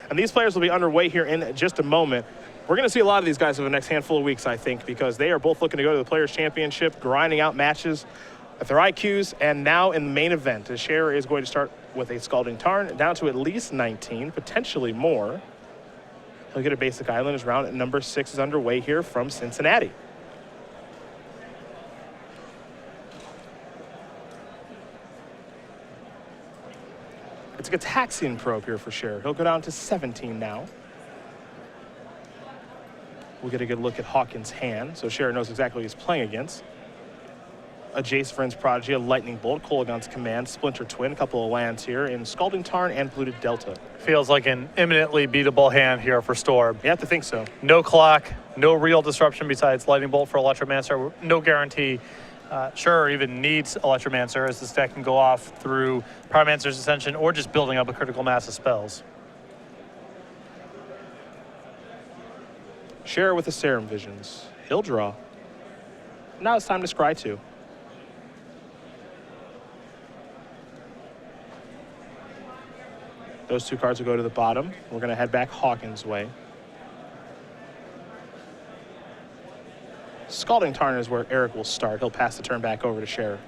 And these players will be underway here in just a moment. We're going to see a lot of these guys over the next handful of weeks, I think, because they are both looking to go to the Players' Championship, grinding out matches at their IQs, and now in the main event, as Scherer is going to start with a Scalding Tarn, down to at least 19, potentially more. He'll get a basic island as round number 6 is underway here from Cincinnati. It's a Gitaxian probe here for Scherer. He'll go down to 17 now. We'll get a good look at Hawkins' hand, so Scherer knows exactly what he's playing against. A Jace Vryn's Prodigy, a Lightning Bolt, Kolaghan's Command, Splinter Twin, a couple of lands here in Scalding Tarn and Polluted Delta. Feels like an imminently beatable hand here for Storm. You have to think so. No clock, no real disruption besides Lightning Bolt for Electromancer, no guarantee. Scherer even needs Electromancer as this deck can go off through Pyromancer's Ascension or just building up a critical mass of spells. Scherer with the Serum Visions. He'll draw. Now it's time to scry 2. Those 2 cards will go to the bottom. We're going to head back Hawkins' way. Scalding Tarn is where Eric will start. He'll pass the turn back over to Scherer.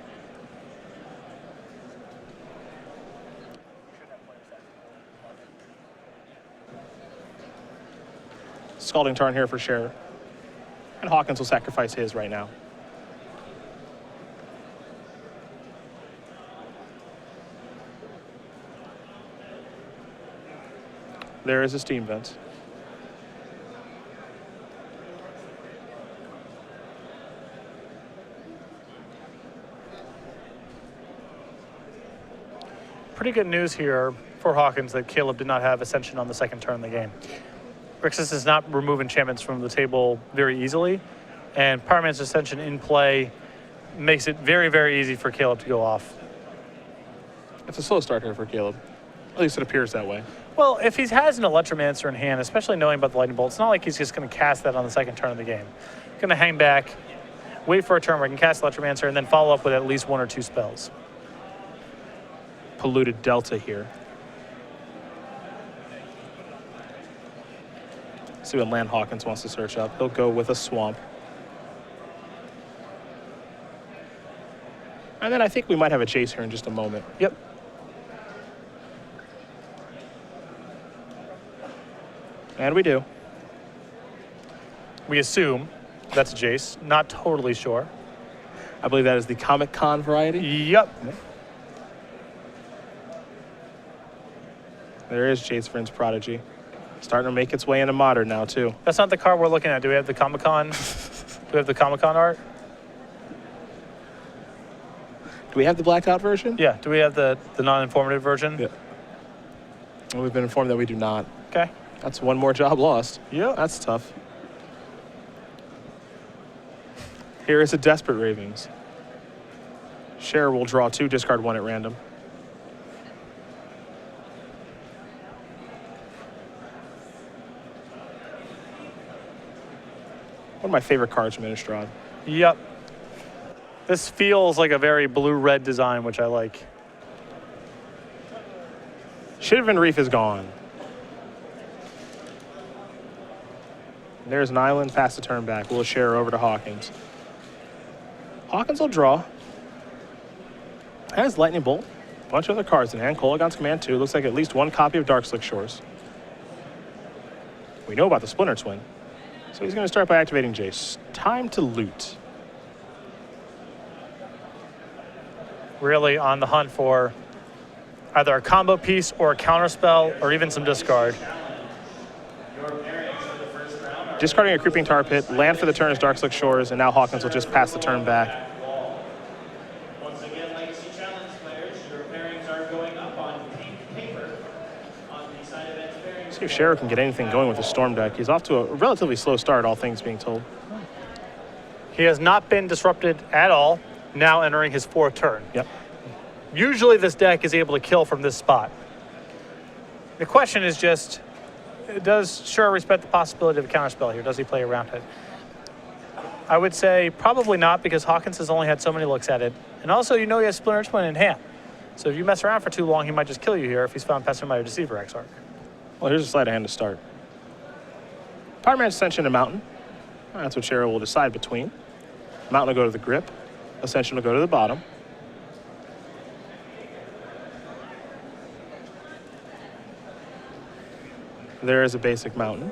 Scalding Tarn here for Scherer. And Hawkins will sacrifice his right now. There is a Steam Vent. Pretty good news here for Hawkins that Caleb did not have Ascension on the second turn of the game. Grixis does not remove enchantments from the table very easily, and Pyromancer's Ascension in play makes it very, very easy for Caleb to go off. It's a slow start here for Caleb. At least it appears that way. Well, if he has an Electromancer in hand, especially knowing about the Lightning Bolt, it's not like he's just going to cast that on the second turn of the game. He's going to hang back, wait for a turn where he can cast Electromancer, and then follow up with at least 1 or 2 spells. Polluted Delta here. See what land Hawkins wants to search up. He'll go with a Swamp. And then I think we might have a chase here in just a moment. Yep. And we do. We assume that's a Jace. Not totally sure. I believe that is the Comic-Con variety. Yep. There is Jace Vryn's Prodigy. Starting to make its way into Modern now, too. That's not the card we're looking at. Do we have the Comic-Con? Do we have the Comic-Con art? Do we have the blacked out version? Yeah. Do we have the non-informative version? Yeah. Well, we've been informed that we do not. Okay. That's one more job lost. Yeah. That's tough. Here is a Desperate Ravens. Scherer will draw 2, discard 1 at random. One of my favorite cards from Innistrad. Yep. This feels like a very blue-red design, which I like. Shivan Reef is gone. There's an island, pass the turn back. We'll Scherer over to Hawkins. Hawkins will draw. Has Lightning Bolt. A bunch of other cards in hand. Kolaghan's Command 2. Looks like at least 1 copy of Darkslick Shores. We know about the Splinter Twin. So he's going to start by activating Jace. Time to loot. Really on the hunt for either a combo piece or a counterspell or even some discard. Discarding a Creeping Tar Pit. Land for the turn is Darkslick Shores, and now Hawkins will just pass the turn back. Once again, Legacy Challenge players, your pairings are going up on pink paper on the side event pairing. See if Scherer can get anything going with the Storm deck. He's off to a relatively slow start, all things being told. He has not been disrupted at all, now entering his 4th turn. Yep. Usually this deck is able to kill from this spot. The question is just, does Scherer respect the possibility of a counterspell here? Does he play around it? I would say probably not, because Hawkins has only had so many looks at it. And also, you know he has Splinter Twin in hand. So if you mess around for too long, he might just kill you here if he's found Pester Mire Deceiver Exarch. Well, here's a sleight of hand to start. Pyromancer Ascension and Mountain. That's what Scherer will decide between. Mountain will go to the grip. Ascension will go to the bottom. There is a basic Mountain.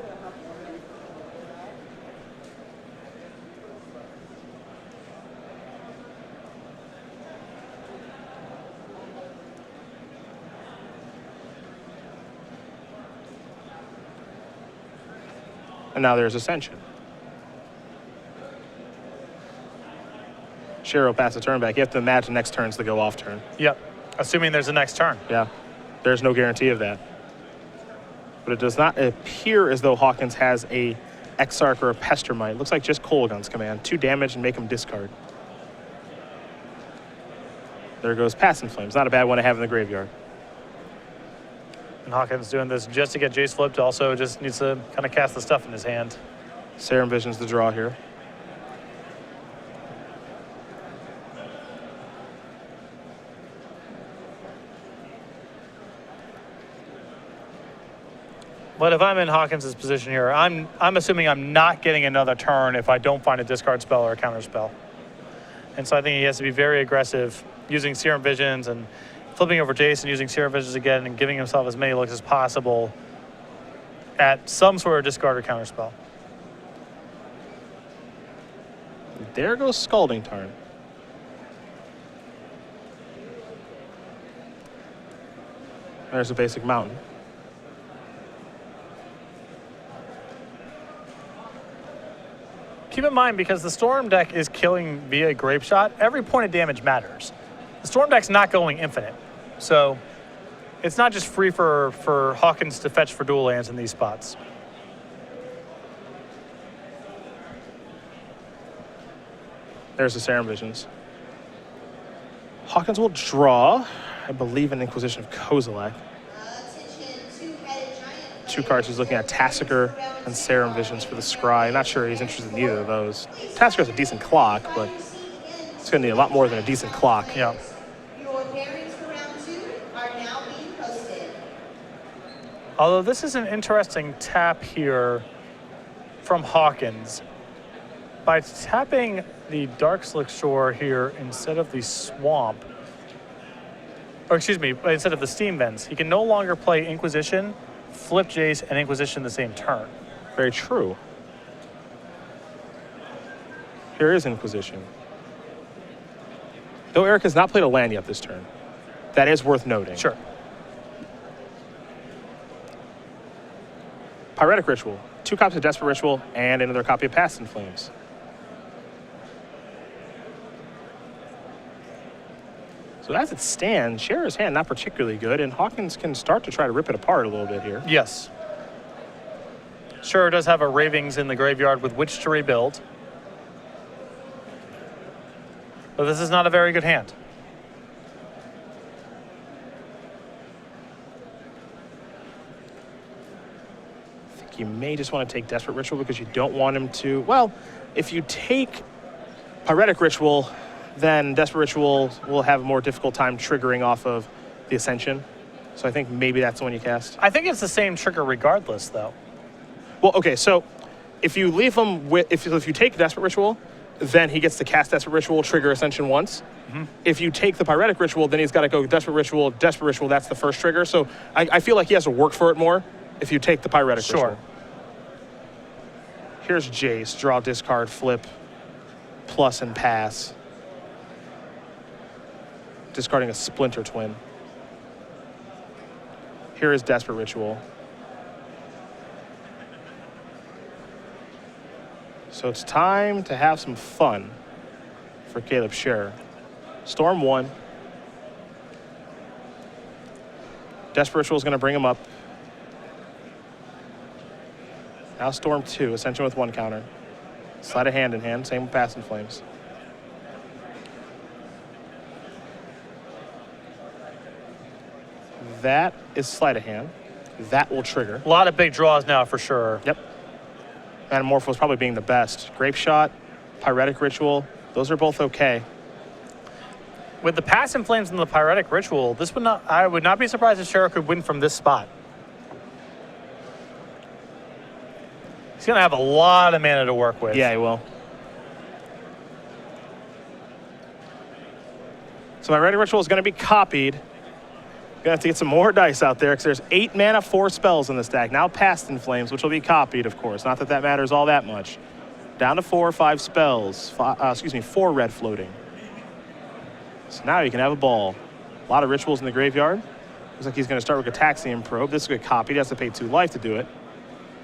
And now there's Ascension. Scherer will pass the turn back. You have to imagine next turn's the go-off turn. Yep. Assuming there's a next turn. Yeah. There's no guarantee of that. But it does not appear as though Hawkins has a Exarch or a Pestermite. It looks like just Kolaghan's command. 2 damage and make him discard. There goes Pass and Flames. Not a bad one to have in the graveyard. And Hawkins doing this just to get Jace flipped. Also just needs to kind of cast the stuff in his hand. Sarah envisions the draw here. But if I'm in Hawkins' position here, I'm assuming I'm not getting another turn if I don't find a discard spell or a counter spell. And so I think he has to be very aggressive, using Serum Visions and flipping over Jace and using Serum Visions again and giving himself as many looks as possible at some sort of discard or counter spell. There goes Scalding Tarn. There's a basic Mountain. Keep in mind, because the Storm deck is killing via Grape Shot, every point of damage matters. The Storm deck's not going infinite. So it's not just free for Hawkins to fetch for dual lands in these spots. There's the Serum Visions. Hawkins will draw, I believe, an Inquisition of Kozilek. 2 cards he's looking at, Tassiger and Serum Visions for the Scry. Not sure he's interested in either of those. Tassiger's a decent clock, but it's going to need a lot more than a decent clock. Yeah. Your pairings for round 2 are now being posted. Although this is an interesting tap here from Hawkins. By tapping the Darkslick Shore here instead of the Swamp, or excuse me, instead of the Steam Vents, he can no longer play Inquisition, flip Jace, and Inquisition the same turn. Very true. Here is Inquisition. Though Eric has not played a land yet this turn. That is worth noting. Sure. Pyretic Ritual. 2 copies of Desperate Ritual and another copy of Past in Flames. So as it stands, Scherer's hand not particularly good, and Hawkins can start to try to rip it apart a little bit here. Yes. Scherer does have a Ravings in the graveyard with which to rebuild. But this is not a very good hand. I think you may just want to take Desperate Ritual because you don't want him to... Well, if you take Pyretic Ritual, then Desperate Ritual will have a more difficult time triggering off of the Ascension. So I think maybe that's the one you cast. I think it's the same trigger regardless, though. Well, okay, so if you leave him with... If you take Desperate Ritual, then he gets to cast Desperate Ritual, trigger Ascension once. Mm-hmm. If you take the Pyretic Ritual, then he's got to go Desperate Ritual, that's the first trigger. So I feel like he has to work for it more if you take the Pyretic Ritual. Here's Jace, draw, discard, flip, plus and pass. Discarding a Splinter Twin. Here is Desperate Ritual. So it's time to have some fun for Caleb Scherer. Storm 1. Desperate Ritual is going to bring him up. Now Storm 2, Ascension with 1 counter. Slide a hand in hand, same with Past in Flames. That is Sleight of Hand. That will trigger. A lot of big draws now for sure. Yep. Metamorphose probably being the best. Grape Shot, Pyretic Ritual, those are both okay. With the Past in Flames and the Pyretic Ritual, I would not be surprised if Scherer could win from this spot. He's going to have a lot of mana to work with. Yeah, he will. So my Ready Ritual is going to be copied. Going to have to get some more dice out there because there's 8 mana, 4 spells in this deck. Now Past in Flames, which will be copied, of course. Not that that matters all that much. Down to 4 or 5 spells. 4 red floating. So now you can have a ball. A lot of rituals in the graveyard. Looks like he's going to start with Gataxian Probe. This is going to get copied. He has to pay 2 life to do it.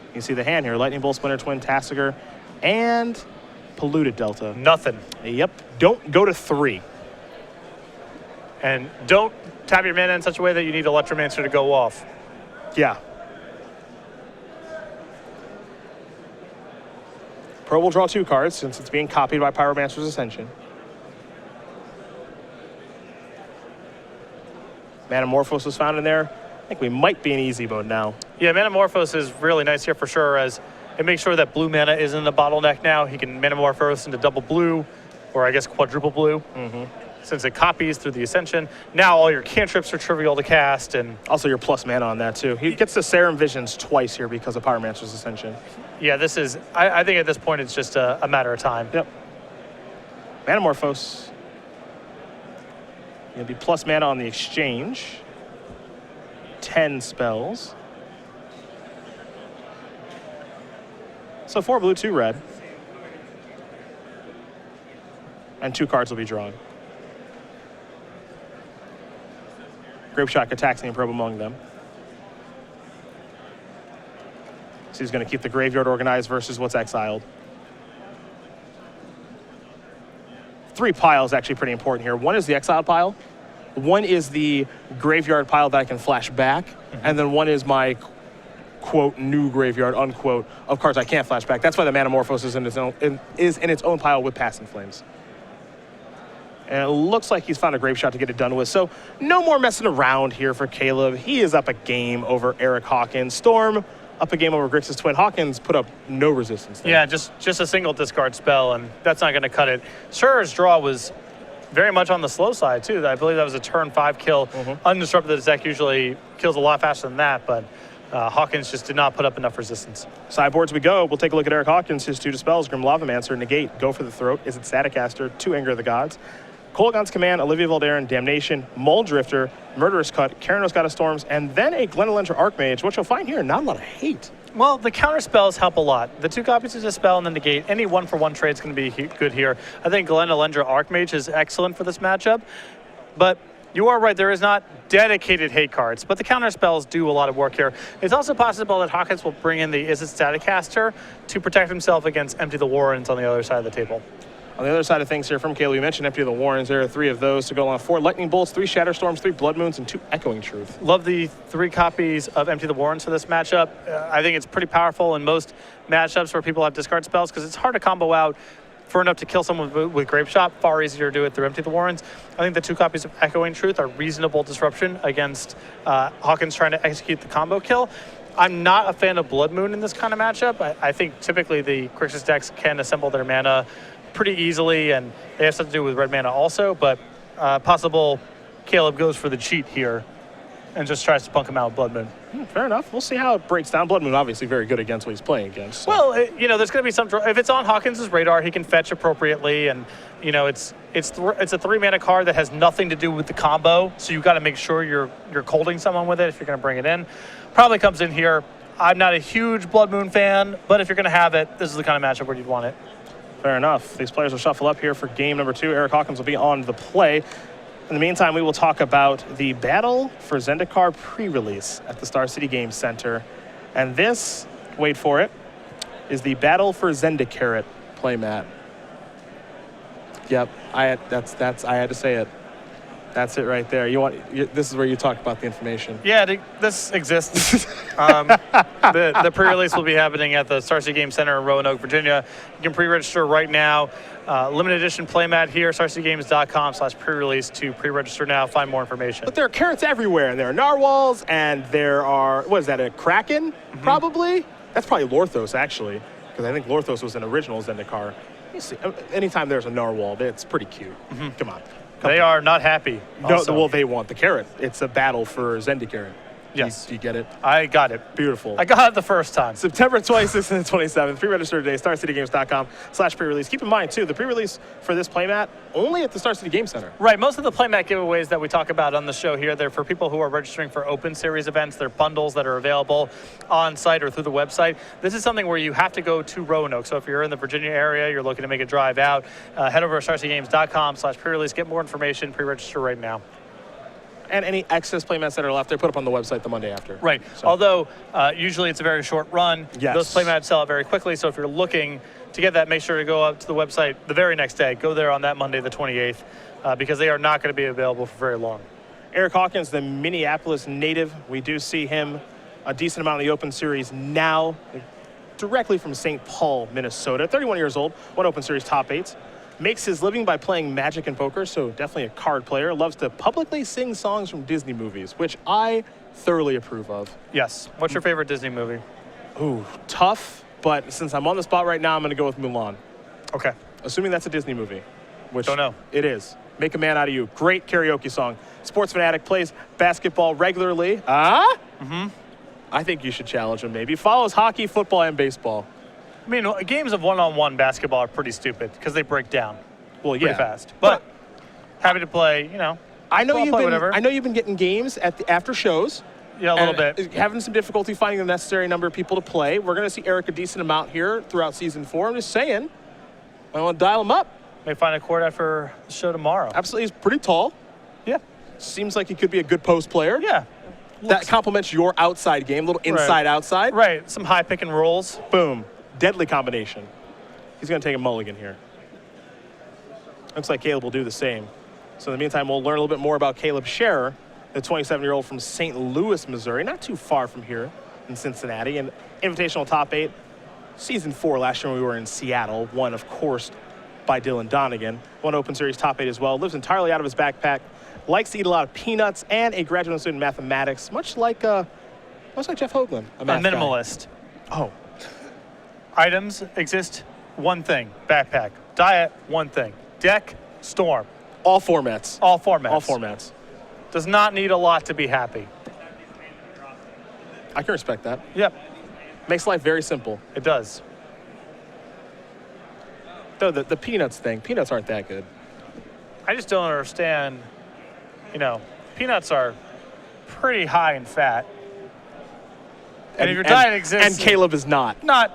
You can see the hand here. Lightning Bolt, Splinter Twin, Tasigur, and Polluted Delta. Nothing. Yep. Don't go to 3. And don't tap your mana in such a way that you need Electromancer to go off. Yeah. Pro will draw 2 cards since it's being copied by Pyromancer's Ascension. Manamorphose was found in there. I think we might be in easy mode now. Yeah, Manamorphose is really nice here for sure, as it makes sure that blue mana isn't a bottleneck now. He can Manamorphose into double blue, or I guess quadruple blue. Since it copies through the Ascension. Now all your cantrips are trivial to cast, and Also, your plus mana on that, too. He gets the Serum Visions twice here because of Pyromancer's Ascension. yeah, this is, I think at this point it's just a matter of time. Yep. Manamorphose. You'll be plus mana on the exchange. 10 spells. So 4 blue, 2 red. And 2 cards will be drawn. Grapeshot, Gataxian Probe among them. So he's going to keep the graveyard organized versus what's exiled. 3 piles actually pretty important here. One is the exiled pile. One is the graveyard pile that I can flash back. And then one is my, quote, new graveyard, unquote, of cards I can't flash back. That's why the Manamorphose is in its own pile with Past in Flames. And it looks like he's found a Grapeshot to get it done with. So no more messing around here for Caleb. He is up a game over Eric Hawkins. Storm up a game over Grixis Twin. Hawkins put up no resistance there. Yeah, just a single discard spell, and that's not going to cut it. Scherer's draw was very much on the slow side, too. I believe that was a turn 5 kill. Undisrupted, the deck usually kills a lot faster than that, but Hawkins just did not put up enough resistance. Sideboards we go. We'll take a look at Eric Hawkins. His 2 dispels, Grim Lavamancer, Negate, Go for the Throat. Is it Staticaster? 2 Anger of the Gods. Kolaghan's Command, Olivia Valderin, Damnation, Muldrifter, Murderous Cut, Keranos God of Storms, and then a Glenelendra Archmage, which you'll find here, not a lot of hate. Well, the counter spells help a lot. The 2 copies of Dispel and the Negate, any 1-for-1 trade is going to be good here. I think Glenelendra Archmage is excellent for this matchup, but you are right, there is not dedicated hate cards, but the counter spells do a lot of work here. It's also possible that Hawkins will bring in the Is It Staticaster to protect himself against Empty the Warrens on the other side of the table. On the other side of things here from Caleb, we mentioned Empty of the Warrens. There are 3 of those to go along. 4 Lightning Bolts, 3 Shatterstorms, 3 Blood Moons, and 2 Echoing Truth. Love the 3 copies of Empty the Warrens for this matchup. I think it's pretty powerful in most matchups where people have discard spells because it's hard to combo out for enough to kill someone with Grapeshot. Far easier to do it through Empty the Warrens. I think the 2 copies of Echoing Truth are reasonable disruption against Hawkins trying to execute the combo kill. I'm not a fan of Blood Moon in this kind of matchup. I think typically the Grixis decks can assemble their mana pretty easily, and they have something to do with red mana also, but possible Caleb goes for the cheat here and just tries to punk him out with Blood Moon. Fair enough. We'll see how it breaks down. Blood Moon obviously very good against what he's playing against. So. Well, there's going to be some if it's on Hawkins' radar, he can fetch appropriately, and it's a 3 mana card that has nothing to do with the combo, so you've got to make sure you're colding someone with it if you're going to bring it in. Probably comes in here. I'm not a huge Blood Moon fan, but if you're going to have it, this is the kind of matchup where you'd want it. Fair enough. These players will shuffle up here for game number 2. Eric Hawkins will be on the play. In the meantime, we will talk about the Battle for Zendikar pre-release at the Star City Games Center. And this, wait for it, is the Battle for Zendikar playmat. Yep, I had to say it. That's it right there. This is where you talk about the information. Yeah, this exists. The pre-release will be happening at the Star City Game Center in Roanoke, Virginia. You can pre-register right now. Limited edition playmat here, starcitygames.com/pre-release to pre-register now. Find more information. But there are carrots everywhere, and there are narwhals, and there are, what is that, a kraken, probably? That's probably Lorthos, actually, because I think Lorthos was an original Zendikar. You see, anytime there's a narwhal, it's pretty cute. Come on. They are not happy. No, well, they want the carrot. It's a battle for Zendikar. Yes. Do you get it? I got it. Beautiful. I got it the first time. September 26th and 27th. Pre-register today, StarCityGames.com/pre-release. Keep in mind, too, the pre-release for this playmat only at the Star City Game Center. Right. Most of the playmat giveaways that we talk about on the show here, they're for people who are registering for Open Series events. They're bundles that are available on site or through the website. This is something where you have to go to Roanoke. So if you're in the Virginia area, you're looking to make a drive out, head over to StarCityGames.com/pre-release. Get more information. Pre-register right now. And any excess playmats that are left, they put up on the website the Monday after. Right. So. Although usually it's a very short run. Yes. Those playmats sell out very quickly. So if you're looking to get that, make sure to go up to the website the very next day. Go there on that Monday, the 28th, because they are not going to be available for very long. Eric Hawkins, the Minneapolis native. We do see him a decent amount in the Open Series now, directly from St. Paul, Minnesota. 31 years old, won Open Series top 8s. Makes his living by playing Magic and poker, so definitely a card player. Loves to publicly sing songs from Disney movies, which I thoroughly approve of. Yes. What's your favorite Disney movie? Ooh, tough, but since I'm on the spot right now, I'm going to go with Mulan. Okay. Assuming that's a Disney movie, which Don't know. It is. Make a Man Out of You. Great karaoke song. Sports fanatic, plays basketball regularly. I think you should challenge him maybe. Follows hockey, football, and baseball. I mean, games of one-on-one basketball are pretty stupid because they break down Well, pretty yeah. fast. But happy to play, I know I'll you've play been. whatever. I know you've been getting games at the after shows. Yeah, a little and bit. Having some difficulty finding the necessary number of people to play. We're going to see Eric a decent amount here throughout season 4. I'm just saying, I want to dial him up. May find a court after the show tomorrow. Absolutely, he's pretty tall. Yeah. Seems like he could be a good post player. Yeah. That complements your outside game, little inside-outside. Right. Some high pick and rolls. Boom. Deadly combination. He's going to take a mulligan here. Looks like Caleb will do the same. So in the meantime, we'll learn a little bit more about Caleb Scherer, the 27-year-old from St. Louis, Missouri, not too far from here in Cincinnati. And invitational top 8, season 4 last year when we were in Seattle, won, of course, by Dylan Donegan. Won Open Series top 8 as well. Lives entirely out of his backpack. Likes to eat a lot of peanuts, and a graduate student in mathematics, much like Jeff Hoagland, a math minimalist. guy. Oh, Items exist, one thing. Backpack. Diet, one thing. Deck, storm. all formats. All formats. All formats. Does not need a lot to be happy. I can respect that. Yep, Makes life very simple. it does. Though the peanuts thing, peanuts aren't that good. I just don't understand, peanuts are pretty high in fat. And if your diet exists... And Caleb is not. No.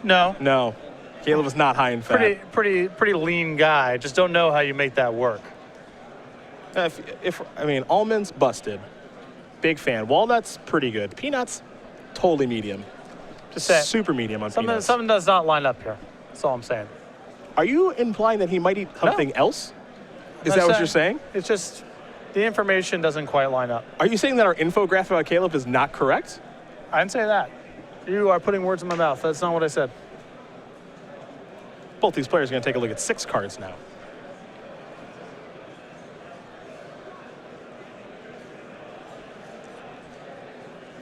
No. Caleb is not high in fat. Pretty lean guy. Just don't know how you make that work. Almonds, busted. Big fan. Walnuts, pretty good. Peanuts, totally medium. Just saying. Super medium on peanuts. Something does not line up here. That's all I'm saying. Are you implying that he might eat something else? Is that what you're saying? It's just the information doesn't quite line up. Are you saying that our infographic about Caleb is not correct? I didn't say that. You are putting words in my mouth. That's not what I said. Both these players are going to take a look at 6 cards now.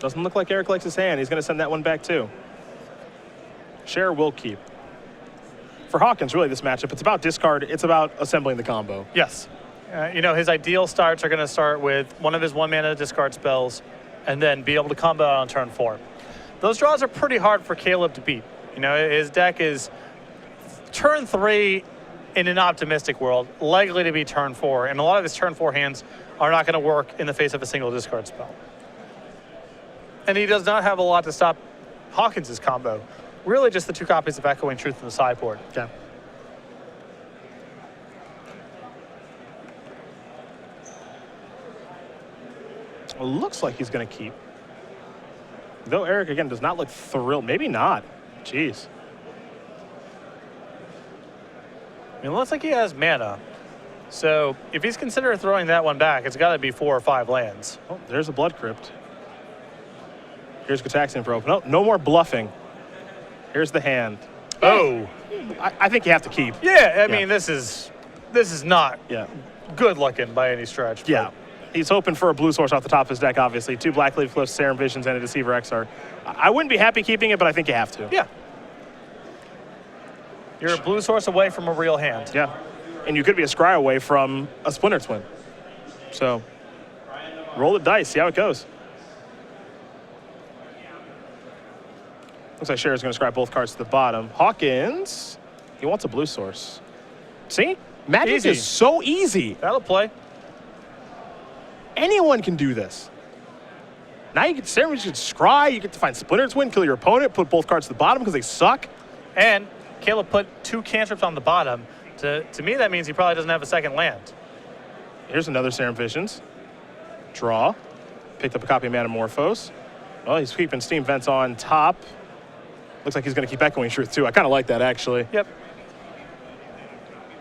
Doesn't look like Eric likes his hand. He's going to send that one back too. Scherer will keep. For Hawkins, really, this matchup, it's about discard. It's about assembling the combo. Yes. His ideal starts are going to start with one of his 1-mana discard spells and then be able to combo out on turn 4. Those draws are pretty hard for Caleb to beat. His deck is turn 3 in an optimistic world, likely to be turn 4, and a lot of his turn 4 hands are not going to work in the face of a single discard spell. And he does not have a lot to stop Hawkins' combo. Really just the 2 copies of Echoing Truth in the sideboard. Yeah. It looks like he's going to keep. Though Eric, again, does not look thrilled. Maybe not. Jeez. It looks like he has mana. So if he's considering throwing that one back, it's got to be 4 or 5 lands. Oh, there's a Blood Crypt. Here's Gataxian for open. No more bluffing. Here's the hand. Oh. I think you have to keep. Yeah, I mean, this is not Yeah. good looking by any stretch. but Yeah. He's hoping for a blue source off the top of his deck, obviously. 2 Blackleaf Cliffs, Serum Visions, and a Deceiver XR. I wouldn't be happy keeping it, but I think you have to. Yeah. You're a blue source away from a real hand. Yeah. And you could be a scry away from a Splinter Twin. So roll the dice, see how it goes. Looks like Scherer's going to scribe both cards to the bottom. Hawkins, he wants a blue source. See? Magic Easy. is so easy. That'll play. Anyone can do this. Now you can scry, you get to find Splinter Twin, kill your opponent, put both cards to the bottom because they suck. And Caleb put 2 cantrips on the bottom. To me, that means he probably doesn't have a second land. Here's another Serum Visions. Draw. Picked up a copy of Metamorphose. Well, he's keeping Steam Vents on top. Looks like he's going to keep Echoing Truth, too. I kind of like that, actually. Yep.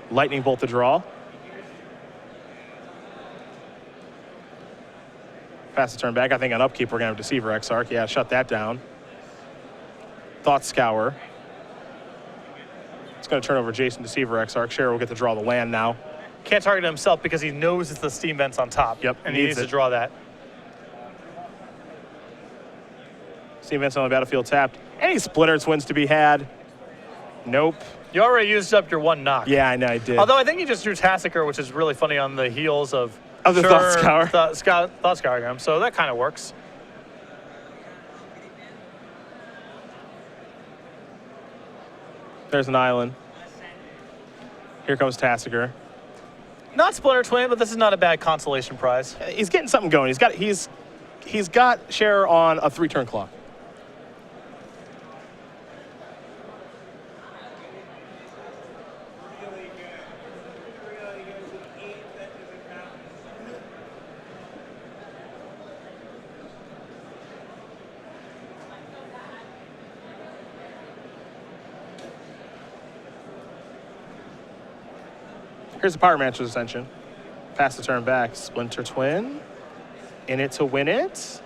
Lightning Bolt to draw. Pass the turn back. I think on upkeep, we're going to have Deceiver Exarch. Yeah, shut that down. Thought Scour. It's going to turn over Jason Deceiver Exarch. Scherer will get to draw the land now. Can't target himself because he knows it's the Steam Vents on top. Yep, And he needs to draw that. Steam Vents on the battlefield tapped. Any Splinter Twins to be had? Nope. You already used up your 1 knock. Yeah, I know I did. Although I think he just drew Tassiker, which is really funny on the heels of the Thought Scour. Thought Scouring him. So that kind of works. There's an island. Here comes Tassiger. Not Splinter Twin, but this is not a bad consolation prize. He's getting something going. He's got Scherer on a 3-turn clock. Here's the Power Mancher's Ascension. Pass the turn back. Splinter Twin. In it to win it.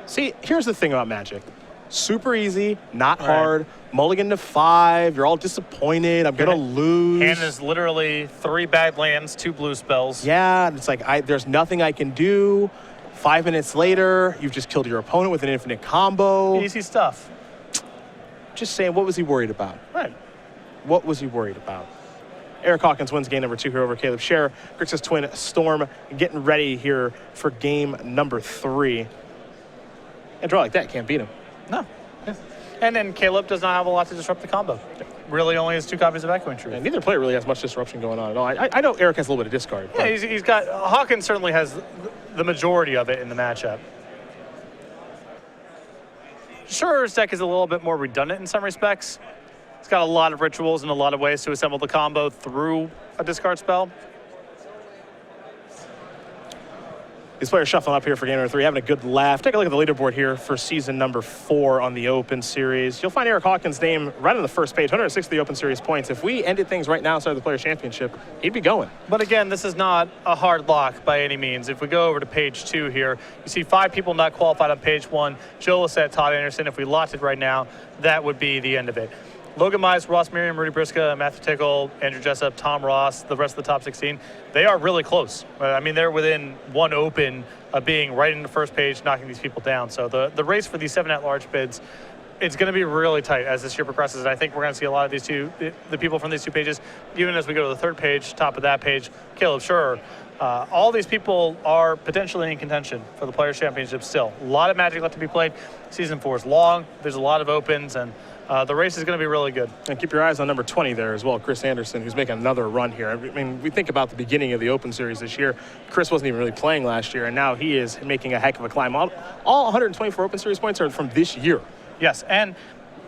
See, here's the thing about Magic. Super easy, not hard. Mulligan to 5. You're all disappointed. I'm going to lose. Hand is literally 3 bad lands, 2 blue spells. Yeah, it's like there's nothing I can do. 5 minutes later, you've just killed your opponent with an infinite combo. Easy stuff. Just saying, what was he worried about? Right. What was he worried about? Eric Hawkins wins game number 2 here over Caleb Scherer. Grixis Twin Storm getting ready here for game number 3. A draw like that can't beat him. No. And then Caleb does not have a lot to disrupt the combo. Really only has 2 copies of Echoing Truth. And neither player really has much disruption going on at all. I know Eric has a little bit of discard. Yeah, he's got Hawkins certainly has the majority of it in the matchup. Scherer's deck is a little bit more redundant in some respects. It's got a lot of rituals and a lot of ways to assemble the combo through a discard spell. These players shuffling up here for game number 3, having a good laugh. Take a look at the leaderboard here for season number 4 on the Open Series. You'll find Eric Hawkins' name right on the first page, 160 Open Series points. If we ended things right now inside the Players' Championship, he'd be going. But again, this is not a hard lock by any means. If we go over to page 2 here, you see 5 people not qualified on page 1. Joe Lissette, Todd Anderson. If we locked it right now, that would be the end of it. Logan Mize, Ross Merriam, Rudy Briska, Matthew Tickle, Andrew Jessup, Tom Ross, the rest of the top 16, they are really close. I mean, they're within 1 open of being right in the first page, knocking these people down. So the race for these 7 at-large bids, it's going to be really tight as this year progresses. And I think we're going to see a lot of these the people from these 2 pages, even as we go to the 3rd page, top of that page, Caleb Scherer. All these people are potentially in contention for the Players' Championship still. A lot of Magic left to be played. Season 4 is long. There's a lot of opens, and the race is going to be really good. And keep your eyes on number 20 there as well, Chris Anderson, who's making another run here. I mean, we think about the beginning of the Open Series this year. Chris wasn't even really playing last year, and now he is making a heck of a climb. All 124 Open Series points are from this year. Yes, and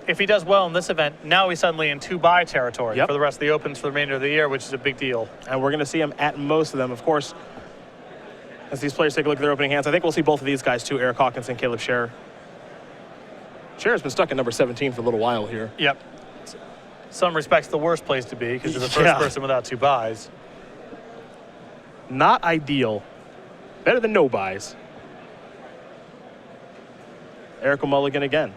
if he does well in this event, now he's suddenly in 2-bye territory for the rest of the Opens for the remainder of the year, which is a big deal. And we're going to see him at most of them, of course. As these players take a look at their opening hands, I think we'll see both of these guys too, Eric Hawkins and Caleb Scherer. Scherer's been stuck at number 17 for a little while here. Yep. Some respects the worst place to be because you're the first person without 2 buys. Not ideal. Better than no buys. Eric will mulligan again.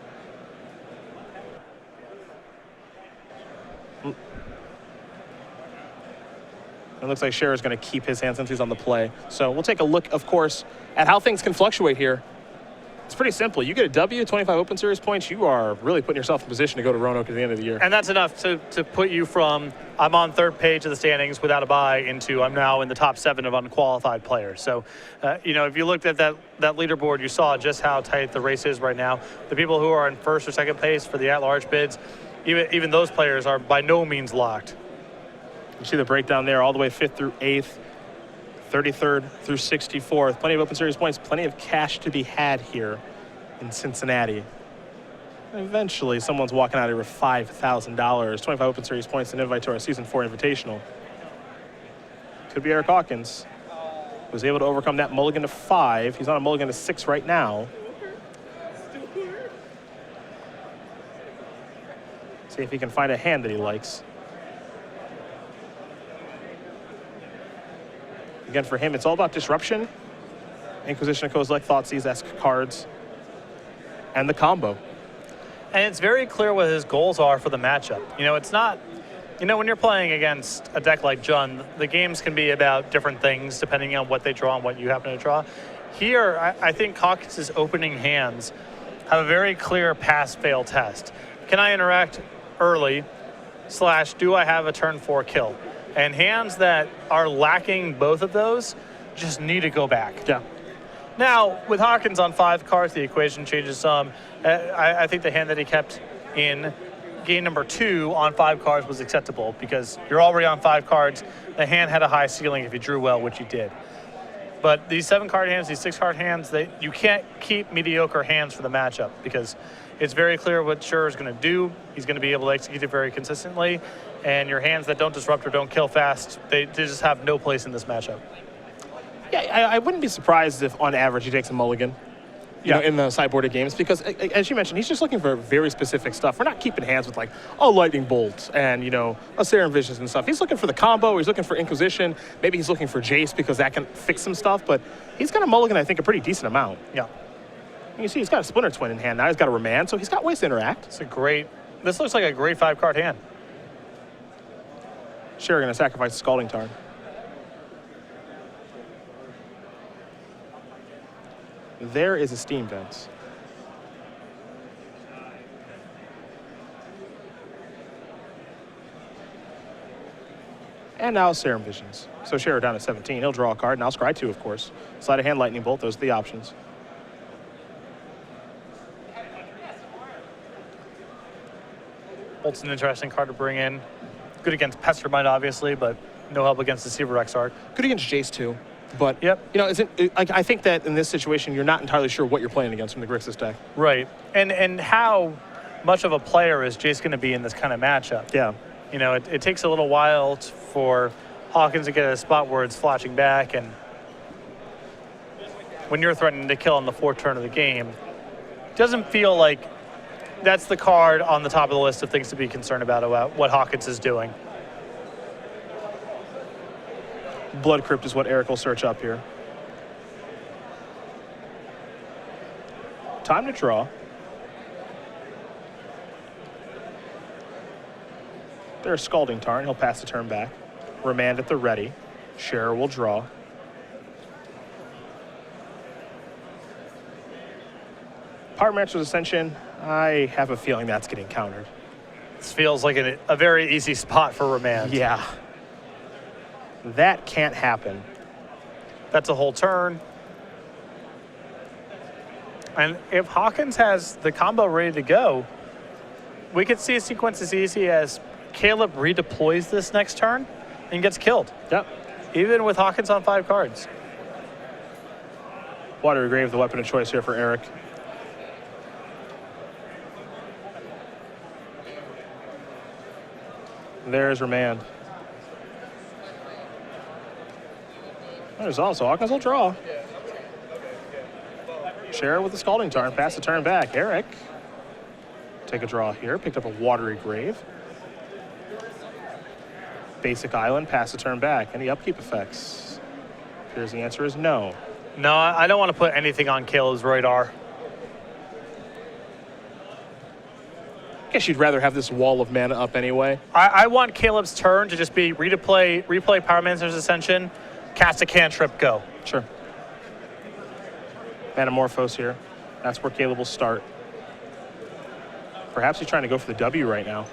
It looks like Scherer's going to keep his hand since he's on the play. So we'll take a look, of course, at how things can fluctuate here It's pretty simple. You get a W, 25 Open Series points, you are really putting yourself in position to go to Roanoke at the end of the year. And that's enough to put you from I'm on third page of the standings without a bye into I'm now in the top 7 of unqualified players. So, if you looked at that leaderboard, you saw just how tight the race is right now. The people who are in first or second place for the at-large bids, even those players are by no means locked. You see the breakdown there, all the way 5th through 8th, 33rd through 64th. Plenty of Open Series points, plenty of cash to be had here in Cincinnati. Eventually, someone's walking out here with $5,000, 25 Open Series points, and invite to our Season 4 Invitational. Could be Eric Hawkins, was able to overcome that mulligan to 5. He's on a mulligan to 6 right now. See if he can find a hand that he likes. Again, for him, it's all about disruption, Inquisition of Kozilek, Thoughtseize-esque cards, and the combo. And it's very clear what his goals are for the matchup. It's not, when you're playing against a deck like Jund, the games can be about different things depending on what they draw and what you happen to draw. Here, I think Hawkins' opening hands have a very clear pass-fail test. Can I interact early, / do I have a turn 4 kill? And hands that are lacking both of those just need to go back. Yeah. Now, with Hawkins on 5 cards, the equation changes some. I think the hand that he kept in game number 2 on 5 cards was acceptable because you're already on 5 cards. The hand had a high ceiling if you drew well, which you did. But these 7-card hands, these 6-card hands, you can't keep mediocre hands for the matchup because it's very clear what Scherer is going to do. He's going to be able to execute it very consistently. And your hands that don't disrupt or don't kill fast, they just have no place in this matchup. Yeah, I wouldn't be surprised if, on average, he takes a mulligan in the sideboarded games because, as you mentioned, he's just looking for very specific stuff. We're not keeping hands with, a Lightning Bolt and, a Serum Visions and stuff. He's looking for the combo. He's looking for Inquisition. Maybe he's looking for Jace because that can fix some stuff. But he's got a mulligan, I think, a pretty decent amount. Yeah. You see, he's got a Splinter Twin in hand now. He's got a Remand, so he's got ways to interact. This looks like a great 5-card hand. Scherer going to sacrifice the Scalding Tarn. There is a Steam Vents. And now Serum Visions. So Scherer down to 17. He'll draw a card. Now Scry 2, of course. Sleight of hand, Lightning Bolt. Those are the options. Bolt's an interesting card to bring in. Good against Pestermind, obviously, but no help against the Seaver Rexarch. Good against Jace, too. But, yep. I think that in this situation, you're not entirely sure what you're playing against from the Grixis deck. Right. And how much of a player is Jace going to be in this kind of matchup? Yeah. It takes a little while for Hawkins to get a spot where it's flashing back, and when you're threatening to kill on the 4th turn of the game, it doesn't feel like that's the card on the top of the list of things to be concerned about what Hawkins is doing. Blood Crypt is what Eric will search up here. Time to draw. There's Scalding Tarn. He'll pass the turn back. Remand at the ready. Scherer will draw. Pyromancer's Ascension. I have a feeling that's getting countered. This feels like a very easy spot for Remand. Yeah. That can't happen. That's a whole turn. And if Hawkins has the combo ready to go, we could see a sequence as easy as Caleb redeploys this next turn and gets killed. Yep. Even with Hawkins on 5 cards. Watery Grave, the weapon of choice here for Eric. There's Remand. There's also Hawkins will draw. Scherer with the Scalding Tarn, pass the turn back. Eric, take a draw here, picked up a Watery Grave. Basic Island, pass the turn back. Any upkeep effects? Here's the answer is no. No, I don't want to put anything on Caleb's radar. I guess you'd rather have this wall of mana up anyway. I want Caleb's turn to just be replay Pyromancer's Ascension, cast a cantrip, go. Sure. Manamorphose here. That's where Caleb will start. Perhaps he's trying to go for the W right now.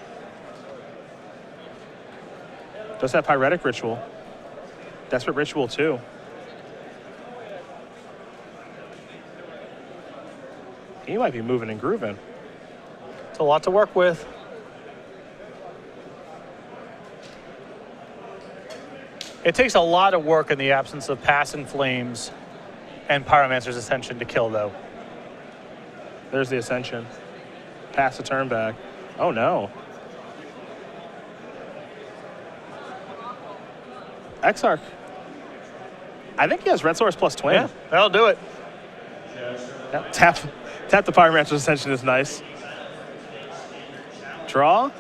Does have Pyretic Ritual. Desperate Ritual too. He might be moving and grooving. It's a lot to work with. It takes a lot of work in the absence of Pass and Flames and Pyromancer's Ascension to kill, though. There's the Ascension. Pass the turn back. Oh no. Exarch. I think he has Red Source plus Twin. Yeah, that'll do it. Yep. Tap the Pyromancer's Ascension is nice. Draw.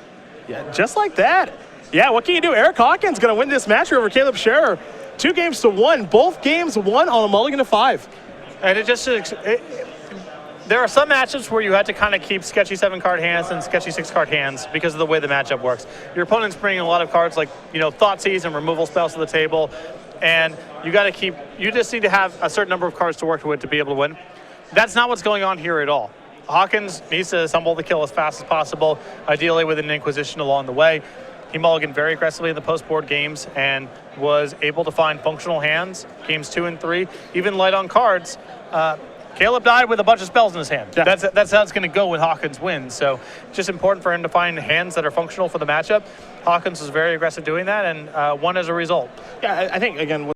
Yeah, just like that. Yeah, what can you do? Eric Hawkins going to win this match over Caleb Scherer. 2-1. Both games won on a mulligan to 5. And there are some matchups where you had to kind of keep sketchy 7-card hands and sketchy 6-card hands because of the way the matchup works. Your opponent's bringing a lot of cards like, Thoughtseize and removal spells to the table, and you just need to have a certain number of cards to work with to be able to win. That's not what's going on here at all. Hawkins needs to assemble the kill as fast as possible, ideally with an Inquisition along the way. He mulliganed very aggressively in the post-board games and was able to find functional hands, games 2 and 3, even light on cards. Caleb died with a bunch of spells in his hand. Yeah. That's how it's going to go when Hawkins wins. So just important for him to find hands that are functional for the matchup. Hawkins was very aggressive doing that and won as a result. Yeah, I think, again,